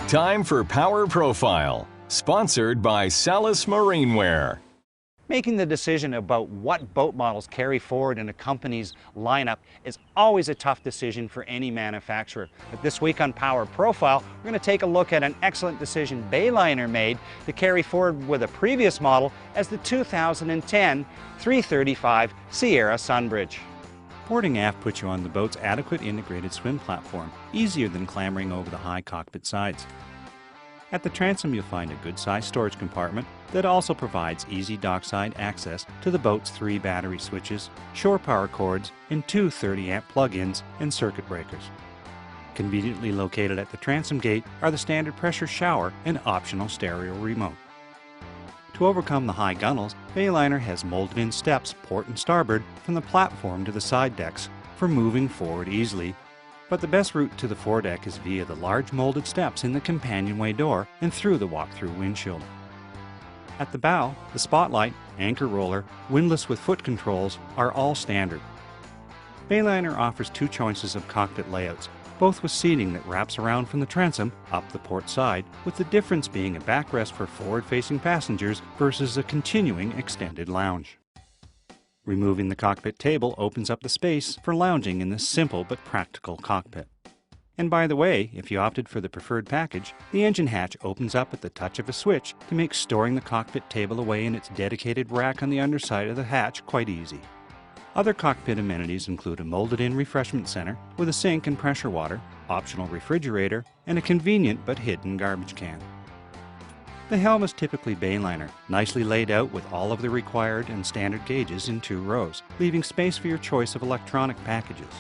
Time for Power Profile, sponsored by Salis Marineware. Making the decision about what boat models carry forward in a company's lineup is always a tough decision for any manufacturer. But this week on Power Profile, we're going to take a look at an excellent decision Bayliner made to carry forward with a previous model as the 2010 335 Sierra Sunbridge. Boarding aft puts you on the boat's adequate integrated swim platform, easier than clambering over the high cockpit sides. At the transom you'll find a good-sized storage compartment that also provides easy dockside access to the boat's 3 battery switches, shore power cords, and 2 30-amp plug-ins and circuit breakers. Conveniently located at the transom gate are the standard pressure shower and optional stereo remote. To overcome the high gunnels, Bayliner has molded-in steps port and starboard from the platform to the side decks for moving forward easily. But the best route to the foredeck is via the large molded steps in the companionway door and through the walk-through windshield. At the bow, the spotlight, anchor roller, windlass with foot controls are all standard. Bayliner offers 2 choices of cockpit layouts, both with seating that wraps around from the transom up the port side, with the difference being a backrest for forward-facing passengers versus a continuing extended lounge. Removing the cockpit table opens up the space for lounging in this simple but practical cockpit. And by the way, if you opted for the preferred package, the engine hatch opens up at the touch of a switch to make storing the cockpit table away in its dedicated rack on the underside of the hatch quite easy. Other cockpit amenities include a molded-in refreshment center with a sink and pressure water, optional refrigerator, and a convenient but hidden garbage can. The helm is typically Bayliner, nicely laid out with all of the required and standard gauges in 2 rows, leaving space for your choice of electronic packages.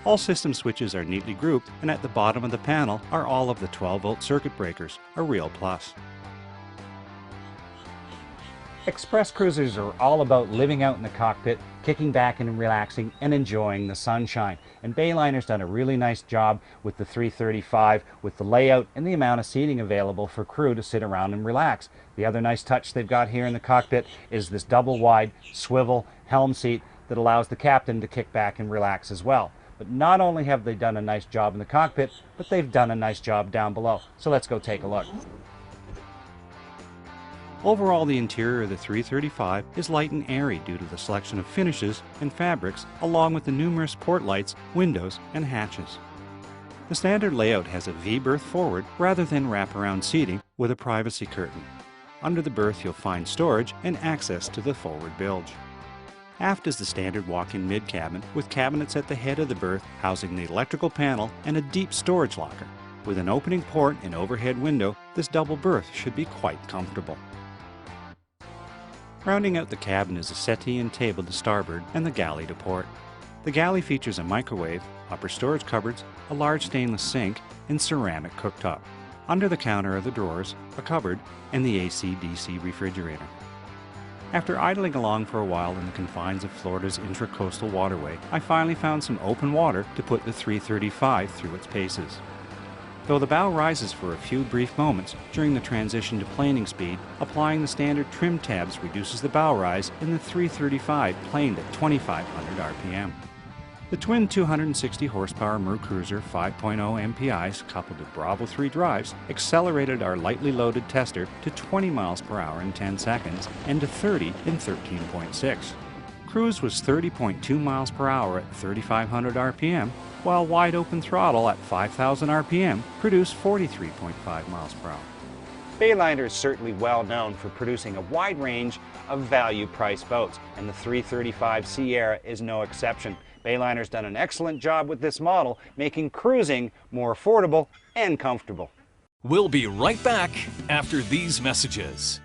All system switches are neatly grouped, and at the bottom of the panel are all of the 12-volt circuit breakers, a real plus. Express cruisers are all about living out in the cockpit, kicking back and relaxing and enjoying the sunshine. And Bayliner's done a really nice job with the 335 with the layout and the amount of seating available for crew to sit around and relax. The other nice touch they've got here in the cockpit is this double wide swivel helm seat that allows the captain to kick back and relax as well. But not only have they done a nice job in the cockpit, but they've done a nice job down below. So let's go take a look. Overall, the interior of the 335 is light and airy due to the selection of finishes and fabrics, along with the numerous port lights, windows, and hatches. The standard layout has a V-berth forward rather than wraparound seating with a privacy curtain. Under the berth you'll find storage and access to the forward bilge. Aft is the standard walk-in mid-cabin with cabinets at the head of the berth housing the electrical panel and a deep storage locker. With an opening port and overhead window, this double berth should be quite comfortable. Rounding out the cabin is a settee and table to starboard and the galley to port. The galley features a microwave, upper storage cupboards, a large stainless sink, and ceramic cooktop. Under the counter are the drawers, a cupboard, and the AC/DC refrigerator. After idling along for a while in the confines of Florida's intracoastal waterway, I finally found some open water to put the 335 through its paces. Though the bow rises for a few brief moments during the transition to planing speed, applying the standard trim tabs reduces the bow rise in the 335 planed at 2,500 RPM. The twin 260 horsepower MerCruiser 5.0 MPIs coupled with Bravo 3 drives accelerated our lightly loaded tester to 20 miles per hour in 10 seconds and to 30 in 13.6. Cruise was 30.2 miles per hour at 3,500 RPM, while wide open throttle at 5,000 RPM produced 43.5 miles per hour. Bayliner is certainly well known for producing a wide range of value-priced boats, and the 335 Sierra is no exception. Bayliner's done an excellent job with this model, making cruising more affordable and comfortable. We'll be right back after these messages.